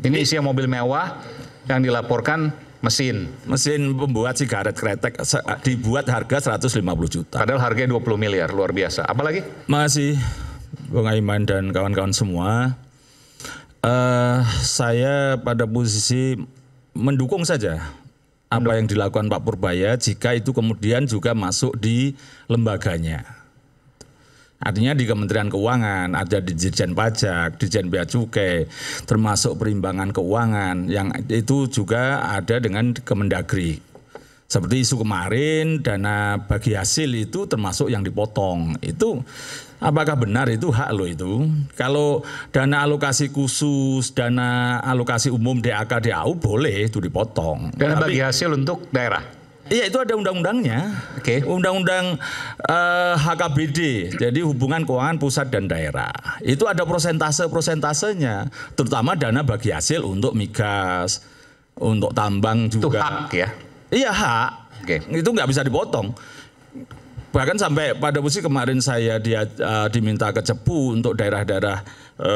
Ini isinya mobil mewah yang dilaporkan mesin pembuat sigaret kretek dibuat harga 150 juta. Padahal harganya 20 miliar, luar biasa. Apalagi? Masih Bung Aiman dan kawan-kawan semua, saya pada posisi mendukung saja apa yang dilakukan Pak Purbaya jika itu kemudian juga masuk di lembaganya. Artinya di Kementerian Keuangan, ada di Dirjen Pajak, Dirjen Bea Cukai, termasuk perimbangan keuangan yang itu juga ada dengan Kemendagri. Seperti isu kemarin dana bagi hasil itu termasuk yang dipotong. Itu apakah benar itu hak lo itu? Kalau dana alokasi khusus, dana alokasi umum DAK DAU boleh itu dipotong. Dana bagi hasil untuk daerah. Iya itu ada undang-undangnya, Undang-undang HKBD, jadi hubungan keuangan pusat dan daerah. Itu ada prosentasenya, terutama dana bagi hasil untuk migas, untuk tambang juga. Itu hak ya? Iya hak, itu nggak bisa dipotong. Bahkan sampai pada posisi kemarin saya diminta ke Cepu untuk daerah-daerah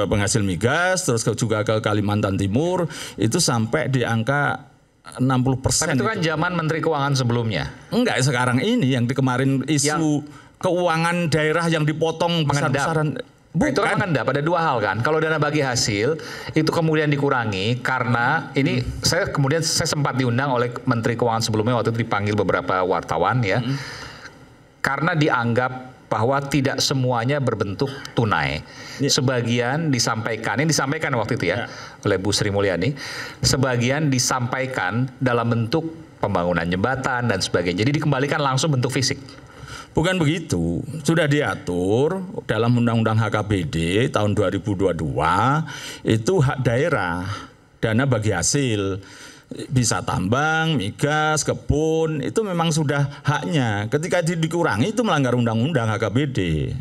penghasil migas, terus juga ke Kalimantan Timur, itu sampai di angka 60%. Tapi itu kan zaman Menteri Keuangan sebelumnya. Enggak, sekarang ini yang kemarin isu keuangan daerah yang dipotong besar-besaran. Bukan. Itu kan mengendap, ada dua hal kan. Kalau dana bagi hasil itu kemudian dikurangi karena ini saya sempat diundang oleh Menteri Keuangan sebelumnya, waktu itu dipanggil beberapa wartawan ya. Karena dianggap bahwa tidak semuanya berbentuk tunai. Sebagian disampaikan, ini disampaikan waktu itu ya oleh Bu Sri Mulyani, sebagian disampaikan dalam bentuk pembangunan jembatan dan sebagainya. Jadi dikembalikan langsung bentuk fisik. Bukan begitu, sudah diatur dalam Undang-Undang HKBD tahun 2022 itu hak daerah, dana bagi hasil. Bisa tambang, migas, kebun, itu memang sudah haknya. Ketika dikurangi itu melanggar undang-undang HKBD,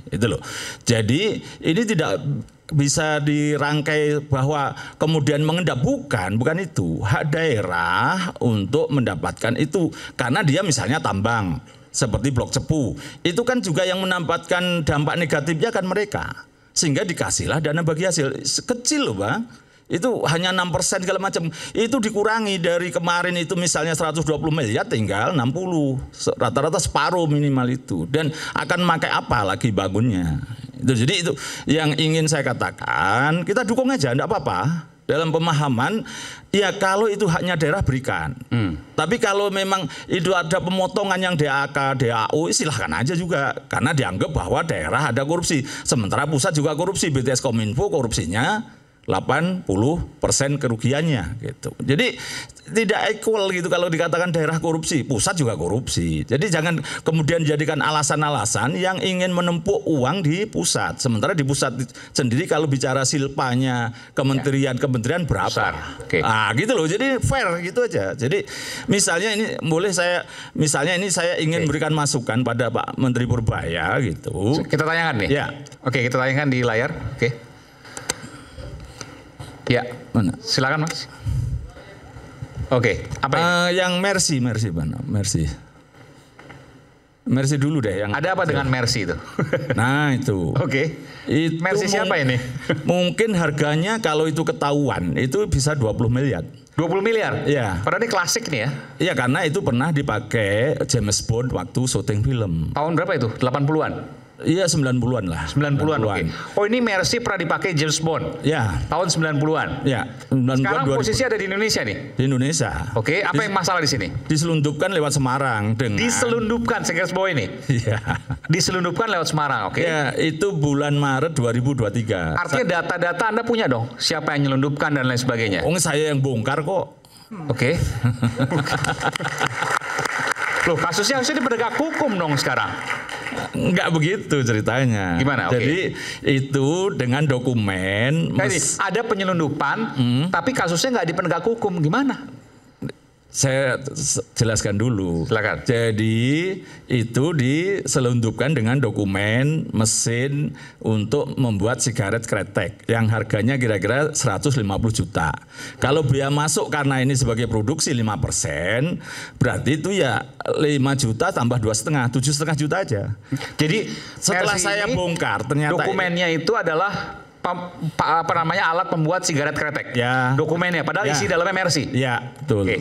itu loh. Jadi ini tidak bisa dirangkai bahwa kemudian mengendap, bukan itu. Hak daerah untuk mendapatkan itu karena dia misalnya tambang seperti Blok Cepu, itu kan juga yang mendapatkan dampak negatifnya kan mereka. Sehingga dikasihlah dana bagi hasil kecil loh, Bang. Itu hanya 6% segala macam. Itu dikurangi dari kemarin itu misalnya 120 miliar tinggal 60. Rata-rata separuh minimal itu. Dan akan pakai apa lagi bangunnya. Jadi itu yang ingin saya katakan, kita dukung aja, enggak apa-apa. Dalam pemahaman, ya kalau itu haknya daerah berikan. Tapi kalau memang itu ada pemotongan yang DAK, DAU, silahkan aja juga. Karena dianggap bahwa daerah ada korupsi. Sementara pusat juga korupsi, BTS Kominfo korupsinya 80% kerugiannya gitu. Jadi tidak equal gitu kalau dikatakan daerah korupsi, pusat juga korupsi. Jadi jangan kemudian jadikan alasan-alasan yang ingin menumpuk uang di pusat. Sementara di pusat sendiri kalau bicara silpanya kementerian berapa. Gitu loh. Jadi fair gitu aja. Jadi misalnya ini saya ingin berikan masukan pada Pak Menteri Purbaya gitu. Kita tanyakan nih. Ya. Oke, kita tanyakan di layar. Oke. Ya, mana? Silakan Mas. Oke, apa ini? Yang Mercy mana? Mercy dulu deh. Yang ada apa dengan Mercy itu? Nah itu. Oke. Mercy siapa ini? Mungkin harganya kalau itu ketahuan itu bisa 20 miliar. 20 miliar? Iya. Padahal ini klasik nih ya? Iya, karena itu pernah dipakai James Bond waktu syuting film. Tahun berapa itu? 80-an? Iya 90-an lah. 90-an. Oke. Oh ini Mercy pernah dipakai James Bond. Ya. Tahun 90-an. Ya. 90-an. Sekarang posisi ada di Indonesia nih. Di Indonesia. Oke. Apa yang masalah di sini? Diselundupkan lewat Semarang dengan. Diselundupkan, saya garis bawah ini. Iya. Diselundupkan lewat Semarang. Oke. Ya itu bulan Maret 2023. Artinya data-data Anda punya dong. Siapa yang menyelundupkan dan lain sebagainya. Oh saya yang bongkar kok. Oke. Loh kasusnya harusnya di penegak hukum dong sekarang. Enggak begitu ceritanya. Gimana? Jadi itu dengan dokumen. Ada penyelundupan, tapi kasusnya nggak di penegak hukum. Gimana? Saya jelaskan dulu. Silakan. Jadi itu diselundupkan dengan dokumen mesin untuk membuat sigaret kretek yang harganya kira-kira 150 juta. Kalau biaya masuk karena ini sebagai produksi 5%, berarti itu ya 5 juta tambah 2,5, 7,5 juta aja. Jadi setelah saya bongkar ternyata dokumennya itu adalah alat pembuat sigaret kretek. Ya. Dokumennya, padahal isi dalamnya Mercy. Ya, betul. Oke.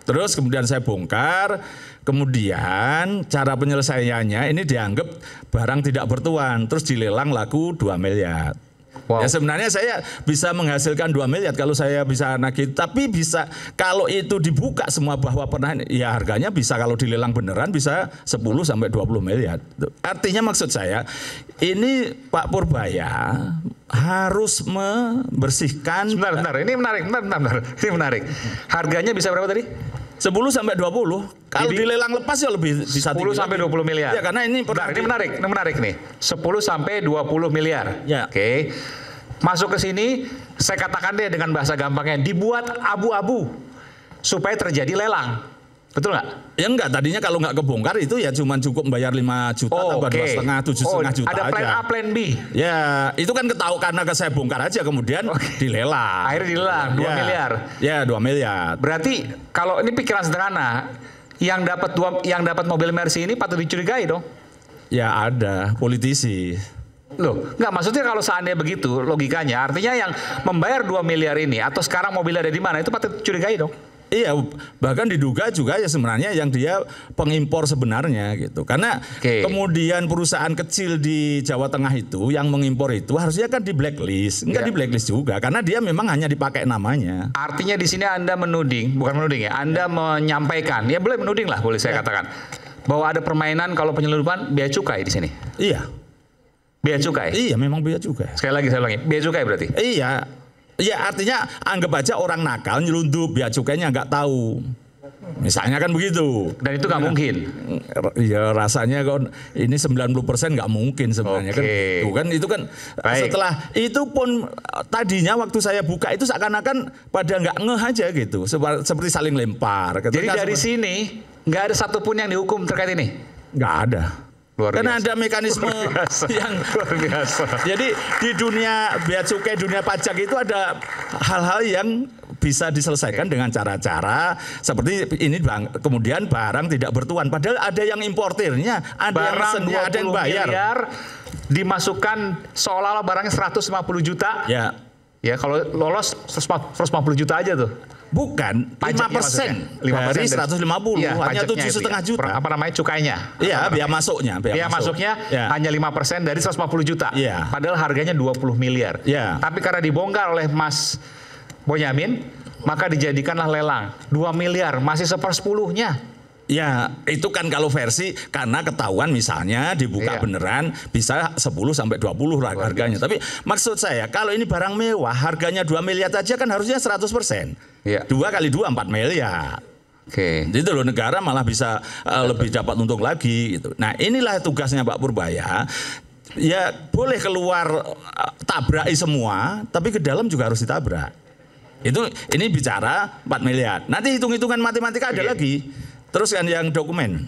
Terus kemudian saya bongkar, kemudian cara penyelesaiannya ini dianggap barang tidak bertuan, terus dilelang laku 2 miliar. Wow. Ya sebenarnya saya bisa menghasilkan 2 miliar kalau saya bisa nagih, tapi bisa kalau itu dibuka semua bahwa pernah, ya harganya bisa kalau dilelang beneran bisa 10 sampai 20 miliar. Artinya maksud saya ini Pak Purbaya harus membersihkan. Bentar. Ini menarik. Ini menarik. Harganya bisa berapa tadi? 10 sampai 20. Kalau dilelang lepas ya lebih bisa 10 sampai 20 miliar. Ya karena ini menarik nih. 10 sampai 20 miliar. Ya. Oke. Masuk ke sini, saya katakan deh dengan bahasa gampangnya, dibuat abu-abu supaya terjadi lelang. Betul nggak? Ya enggak, tadinya kalau nggak kebongkar itu ya cuma cukup bayar 5 juta tambah 2,5, 7,5 juta ada plan aja. A, plan B. Ya, itu kan ketahu karena saya bongkar aja kemudian dilelang. Akhirnya dilelang 2 miliar. Ya, 2 miliar. Berarti kalau ini pikiran sederhana, yang dapat mobil Mercy ini patut dicurigai dong. Ya ada politisi. Loh, nggak, maksudnya kalau seandainya begitu logikanya, artinya yang membayar 2 miliar ini atau sekarang mobilnya ada di mana itu patut dicurigai dong. Iya, bahkan diduga juga ya sebenarnya yang dia pengimpor sebenarnya gitu. Karena kemudian perusahaan kecil di Jawa Tengah itu yang mengimpor itu harusnya kan di blacklist. Enggak di blacklist juga karena dia memang hanya dipakai namanya. Artinya di sini Anda bukan menuding ya, Anda menyampaikan, ya boleh menuding lah, boleh saya katakan, bahwa ada permainan kalau penyelundupan bea cukai di sini. Iya. Bea cukai? Iya, memang bea cukai. Sekali lagi saya ulangi, bea cukai berarti? Iya. Ya artinya anggap aja orang nakal nyelundup bea cukainya nggak tahu. Misalnya kan begitu. Dan itu nggak mungkin? Ya rasanya kan ini 90% nggak mungkin sebenarnya. Kan itu kan baik. Setelah itu pun tadinya waktu saya buka itu seakan-akan pada nggak ngeh aja gitu. Seperti saling lempar. Jadi dari sini nggak ada satupun yang dihukum terkait ini? Nggak ada. Karena ada mekanisme yang luar biasa. Jadi di dunia bea cukai, dunia pajak itu ada hal-hal yang bisa diselesaikan dengan cara-cara seperti ini bang. Kemudian barang tidak bertuan, padahal ada yang importirnya, ada yang mesennya, ada yang bayar. Miliar dimasukkan seolah-olah barangnya 150 juta. Ya. Ya kalau lolos 150 juta aja tuh. Bukan, 5% dari 150, ya, hanya 7,5 juta. Apa namanya cukainya? Iya, biaya masuknya. Biaya masuknya hanya 5% dari 150 juta. Ya. Padahal harganya 20 miliar. Ya. Tapi karena dibongkar oleh Mas Bonyamin, maka dijadikanlah lelang. 2 miliar, masih 1/10-nya. Ya, itu kan kalau versi karena ketahuan misalnya dibuka beneran bisa 10 sampai 20 harganya. Tapi maksud saya kalau ini barang mewah harganya 2 miliar aja kan harusnya 100%. 2 kali 2 4 miliar. Jadi loh negara malah bisa lebih dapat untung lagi gitu. Nah, inilah tugasnya Pak Purbaya. Ya, boleh keluar tabraki semua, tapi ke dalam juga harus ditabrak. Ini bicara 4 miliar. Nanti hitung-hitungan matematika ada lagi. Terus kan yang dokumen,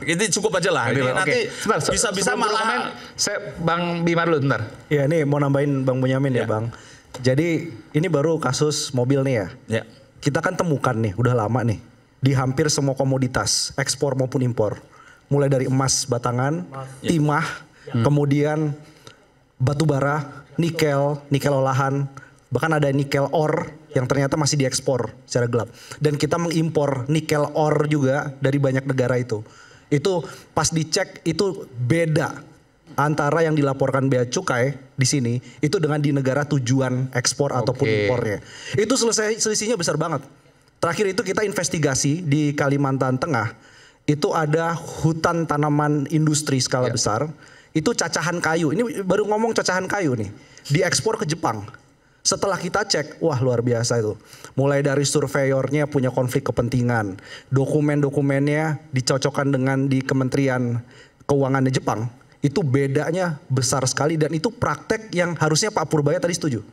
ini cukup aja lah. Nanti bisa malah. Saya Bang Bima dulu, bentar. Ya ini mau nambahin Bang Bonyamin ya Bang. Jadi ini baru kasus mobil nih ya. Kita kan temukan nih, udah lama nih, di hampir semua komoditas, ekspor maupun impor. Mulai dari emas batangan, timah, kemudian batu bara, nikel olahan, bahkan ada nikel ore yang ternyata masih diekspor secara gelap. Dan kita mengimpor nikel ore juga dari banyak negara itu. Itu pas dicek itu beda antara yang dilaporkan bea cukai di sini itu dengan di negara tujuan ekspor ataupun impornya. Itu selisihnya besar banget. Terakhir itu kita investigasi di Kalimantan Tengah. Itu ada hutan tanaman industri skala besar. Itu cacahan kayu. Ini baru ngomong cacahan kayu nih. Diekspor ke Jepang. Setelah kita cek, wah luar biasa itu. Mulai dari surveyornya punya konflik kepentingan. Dokumen-dokumennya dicocokkan dengan di Kementerian Keuangan Jepang. Itu bedanya besar sekali dan itu praktek yang harusnya Pak Purbaya tadi setuju.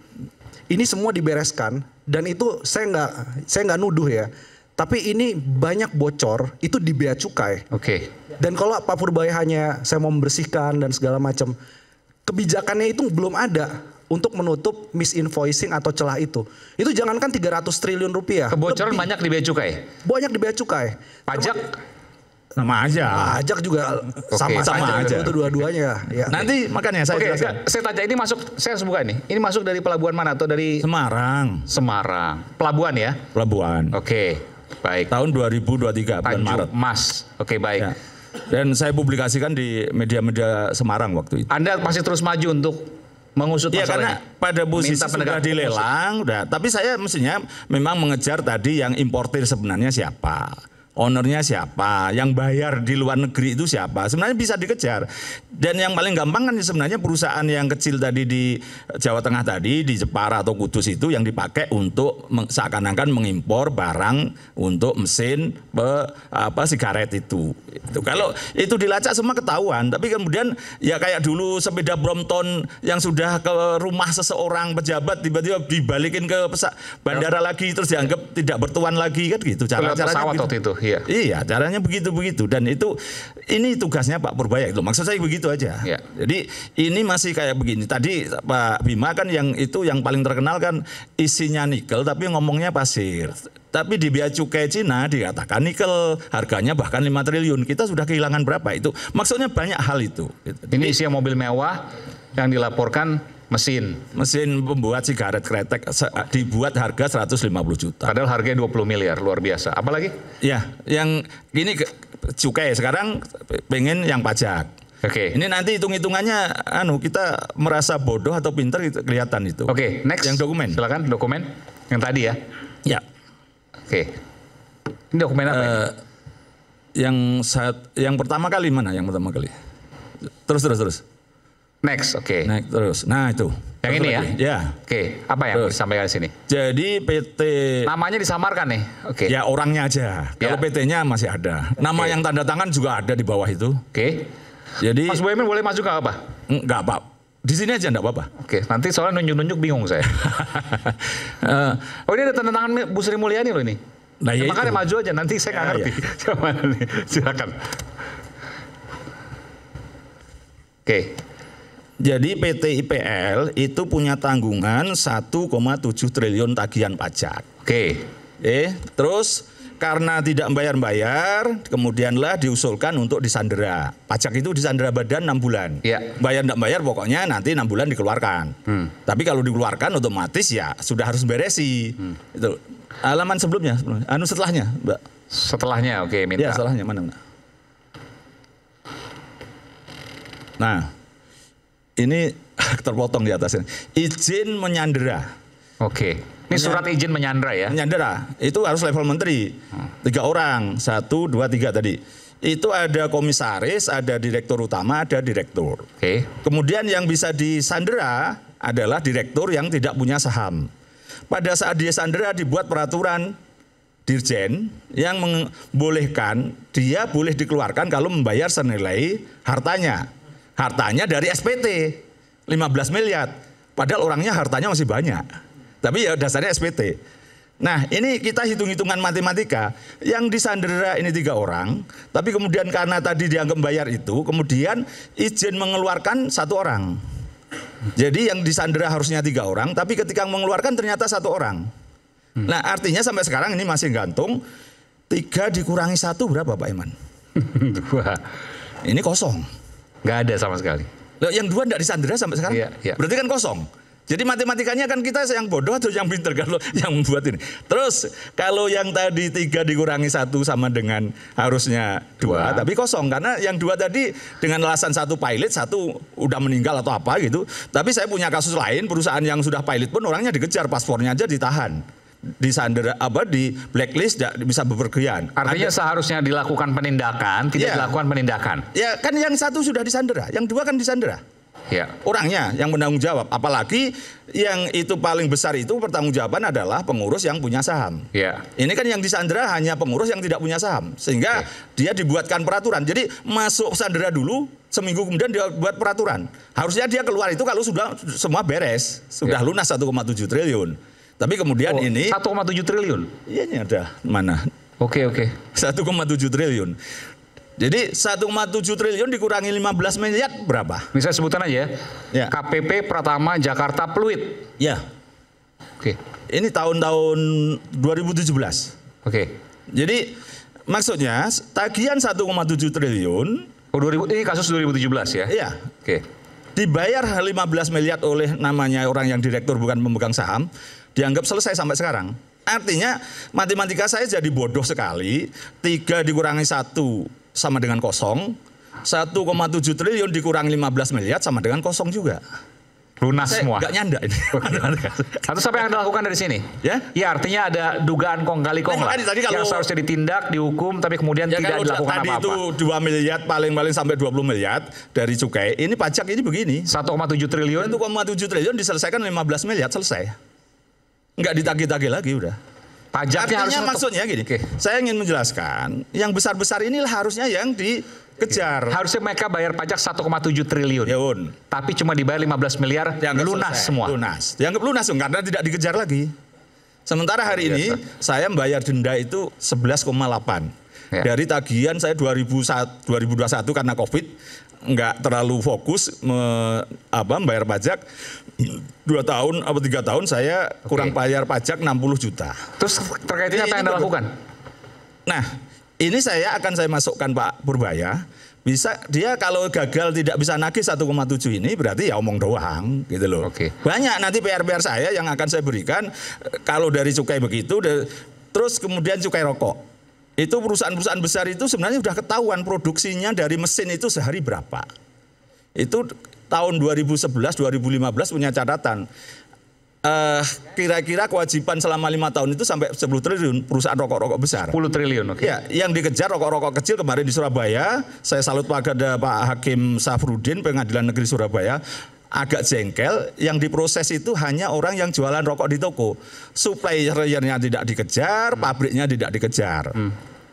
Ini semua dibereskan dan itu saya nggak nuduh ya. Tapi ini banyak bocor itu di bea cukai. Dan kalau Pak Purbaya hanya saya mau membersihkan dan segala macam, kebijakannya itu belum ada untuk menutup misinvoicing atau celah itu. Itu jangankan 300 triliun rupiah. Kebocoran banyak di bea cukai? Banyak di bea cukai. Pajak? Sama aja. Pajak juga sama aja. Itu dua-duanya. Ya. Nanti makanya saya jelaskan. Saya tanya ini masuk, saya harus buka ini. Ini masuk dari pelabuhan mana atau dari Semarang. Semarang. Pelabuhan ya? Pelabuhan. Oke, baik. Tahun 2023 bulan Tanjung Maret. Mas. Oke, baik. Ya. Dan saya publikasikan di media-media Semarang waktu itu. Anda masih terus maju untuk mengusut ya, masalah karena pada posisi sudah dilelang, udah. Tapi saya mestinya memang mengejar tadi yang importir sebenarnya siapa, ownernya siapa, yang bayar di luar negeri itu siapa. Sebenarnya bisa dikejar. Dan yang paling gampang kan sebenarnya perusahaan yang kecil tadi di Jawa Tengah tadi, di Jepara atau Kudus itu yang dipakai untuk seakan-akan mengimpor barang untuk mesin sigaret itu. Kalau itu dilacak semua ketahuan. Tapi kemudian ya kayak dulu sepeda Brompton yang sudah ke rumah seseorang pejabat tiba-tiba dibalikin ke bandara lagi terus dianggap tidak bertuan lagi kan gitu. Cara-caranya waktu itu. Iya, caranya begitu-begitu dan ini tugasnya Pak Purbaya itu. Maksud saya begitu aja. Ya. Jadi ini masih kayak begini. Tadi Pak Bima kan yang paling terkenal kan isinya nikel tapi ngomongnya pasir. Tapi di bea cukai Cina dikatakan nikel harganya bahkan 5 triliun. Kita sudah kehilangan berapa itu? Maksudnya banyak hal itu. Ini isi mobil mewah yang dilaporkan mesin pembuat sigaret kretek dibuat harga 150 juta. Padahal harganya 20 miliar, luar biasa. Apalagi? Ya, yang ini cukai sekarang pengen yang pajak. Oke. Ini nanti hitung-hitungannya kita merasa bodoh atau pintar kelihatan itu. Oke, next. Yang dokumen. Silakan dokumen yang tadi ya. Ya. Oke. Ini dokumen apa? Yang pertama kali mana? Yang pertama kali. Terus. Next, oke. Next terus. Nah itu. Yang ini ya? Ya. Oke, apa yang disampaikan di sini? Jadi PT... Namanya disamarkan nih? Oke. Ya orangnya aja. Kalau PT-nya masih ada. Nama yang tanda tangan juga ada di bawah itu. Oke. Jadi... Mas Boyamin boleh masuk nggak apa? Nggak apa. Di sini aja nggak apa-apa. Oke, nanti soalnya nunjuk-nunjuk bingung saya. Oh ini ada tanda tangan Bu Sri Mulyani loh ini. Nah, ya makanya maju aja, nanti saya nggak ngerti. Coba nih, silakan. Oke. Jadi PT IPL itu punya tanggungan 1,7 triliun tagihan pajak. Oke. Terus karena tidak bayar-bayar, kemudianlah diusulkan untuk disandera. Pajak itu disandera badan 6 bulan. Ya. Bayar tidak bayar pokoknya nanti 6 bulan dikeluarkan. Tapi kalau dikeluarkan otomatis ya sudah harus beresi. Itu. Halaman sebelumnya. Setelahnya, Mbak. Setelahnya, oke, minta. Ya, setelahnya mana? Nah. Ini terpotong di atasnya. Izin menyandera. Oke. Ini surat izin menyandera ya? Menyandera. Itu harus level menteri. 3 orang. 1, 2, 3 tadi. Itu ada komisaris, ada direktur utama, ada direktur. Oke. Kemudian yang bisa disandera adalah direktur yang tidak punya saham. Pada saat dia sandera dibuat peraturan dirjen yang membolehkan dia boleh dikeluarkan kalau membayar senilai hartanya. Hartanya dari SPT 15 miliar. Padahal orangnya hartanya masih banyak. Tapi ya dasarnya SPT. Nah ini kita hitung-hitungan matematika. Yang disandera ini 3 orang. Tapi kemudian karena tadi dianggap bayar itu. Kemudian izin mengeluarkan 1 orang. Jadi yang disandera harusnya 3 orang. Tapi ketika mengeluarkan ternyata 1 orang. Nah artinya sampai sekarang ini masih gantung. 3 dikurangi 1 berapa Pak Iman? 2. Ini kosong. Nggak ada sama sekali. Loh, yang 2 nggak disandera sampai sekarang? Iya. Berarti kan kosong. Jadi matematikanya kan kita yang bodoh atau yang pintar kalau yang membuat ini. Terus kalau yang tadi 3 dikurangi 1 sama dengan harusnya 2, tapi kosong. Karena yang 2 tadi dengan alasan 1 pilot, 1 udah meninggal atau apa gitu. Tapi saya punya kasus lain, perusahaan yang sudah pilot pun orangnya dikejar, paspornya aja ditahan. Disandera di blacklist tidak bisa bepergian. Artinya seharusnya dilakukan penindakan, tidak dilakukan penindakan. Ya kan yang 1 sudah disandera, yang 2 kan disandera. Ya. Orangnya yang bertanggung jawab. Apalagi yang itu paling besar itu pertanggungjawaban adalah pengurus yang punya saham. Ya. Ini kan yang disandera hanya pengurus yang tidak punya saham. Sehingga dia dibuatkan peraturan. Jadi masuk sandera dulu, seminggu kemudian dia buat peraturan. Harusnya dia keluar itu kalau sudah semua beres. Sudah lunas 1,7 triliun. Tapi kemudian ini 1,7 triliun. Iya ini ada mana? Oke. 1,7 triliun. Jadi 1,7 triliun dikurangi 15 miliar berapa? Ini saya sebutkan aja ya. KPP Pratama Jakarta Pluit. Ya. Oke. Ini tahun-tahun 2017. Oke. Jadi Maksudnya tagihan 1,7 triliun. Oh, ini kasus 2017 ya? Iya. Oke. Dibayar 15 miliar oleh namanya orang yang direktur bukan pemegang saham, dianggap selesai sampai sekarang. Artinya matematika saya jadi bodoh sekali. 3 dikurangi 1 sama dengan kosong. 1,7 triliun dikurangi 15 miliar sama dengan kosong juga. Lunas saya semua. Gak nyanda ini. Atau apa yang Anda lakukan dari sini? Ya? Ya, artinya ada dugaan kong kali kong lah. Yang seharusnya ditindak, dihukum, tapi kemudian ya, tidak dilakukan apa-apa. Tadi itu 2 miliar paling-paling sampai 20 miliar dari cukai. Ini pajak ini begini. 1,7 triliun. 1,7 triliun diselesaikan 15 miliar selesai. Enggak ditagih-tagih lagi udah. Pajaknya artinya maksudnya gini. Saya ingin menjelaskan, yang besar-besar inilah harusnya yang dikejar. Harusnya mereka bayar pajak 1,7 triliun. Ya, tapi cuma dibayar 15 miliar, lunas selesai. Semua. Lunas. Dianggap lunas karena tidak dikejar lagi. Sementara hari ini saya membayar denda itu 11,8. Ya. Dari tagihan saya 2021 karena Covid nggak terlalu fokus membayar pajak. 2 tahun atau 3 tahun saya kurang bayar pajak 60 juta. Terus terkait ini apa yang Anda lakukan? Nah, ini saya masukkan Pak Purbaya. Bisa dia kalau gagal tidak bisa nagih 1,7 ini berarti ya omong doang gitu loh. Banyak nanti PR-PR saya yang akan saya berikan kalau dari cukai begitu terus kemudian cukai rokok. Itu perusahaan-perusahaan besar itu sebenarnya sudah ketahuan produksinya dari mesin itu sehari berapa. Itu tahun 2011 2015 punya catatan. Kira-kira kewajiban selama 5 tahun itu sampai 10 triliun perusahaan rokok-rokok besar. 10 triliun, oke. Ya, yang dikejar rokok-rokok kecil kemarin di Surabaya. Saya salut pada Pak Hakim Safrudin Pengadilan Negeri Surabaya. Agak jengkel, yang diproses itu hanya orang yang jualan rokok di toko. Suppliernya tidak dikejar, pabriknya tidak dikejar.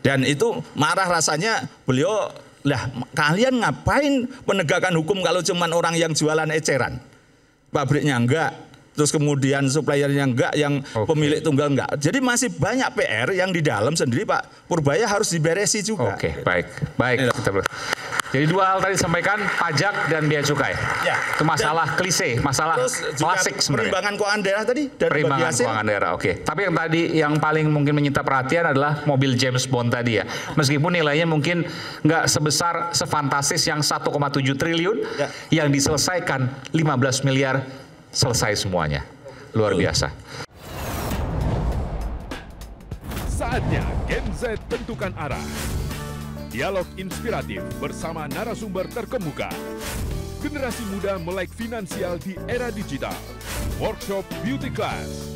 Dan itu marah rasanya beliau, lah kalian ngapain penegakan hukum kalau cuman orang yang jualan eceran? Pabriknya enggak. Terus kemudian suppliernya enggak, yang pemilik tunggal enggak. Jadi masih banyak PR yang di dalam sendiri Pak Purbaya harus diberesi juga. Oke, baik. Jadi 2 hal tadi disampaikan, pajak dan biaya cukai. Ya. Itu masalah klise, masalah klasik sebenarnya. Perimbangan keuangan daerah tadi dan perimbangan keuangan daerah, oke. Tapi yang tadi yang paling mungkin menyita perhatian adalah mobil James Bond tadi ya. Meskipun nilainya mungkin nggak sebesar sefantastis yang 1,7 triliun, yang diselesaikan 15 miliar selesai semuanya. Luar biasa. Saatnya Gen Z tentukan arah. Dialog inspiratif bersama narasumber terkemuka. Generasi muda melek finansial di era digital. Workshop beauty class.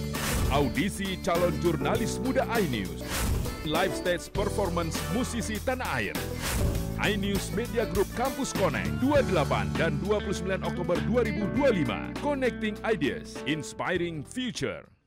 Audisi calon jurnalis muda iNews. Live stage performance musisi tanah air. iNews Media Group Campus Connect 28 dan 29 Oktober 2025. Connecting Ideas, Inspiring Future.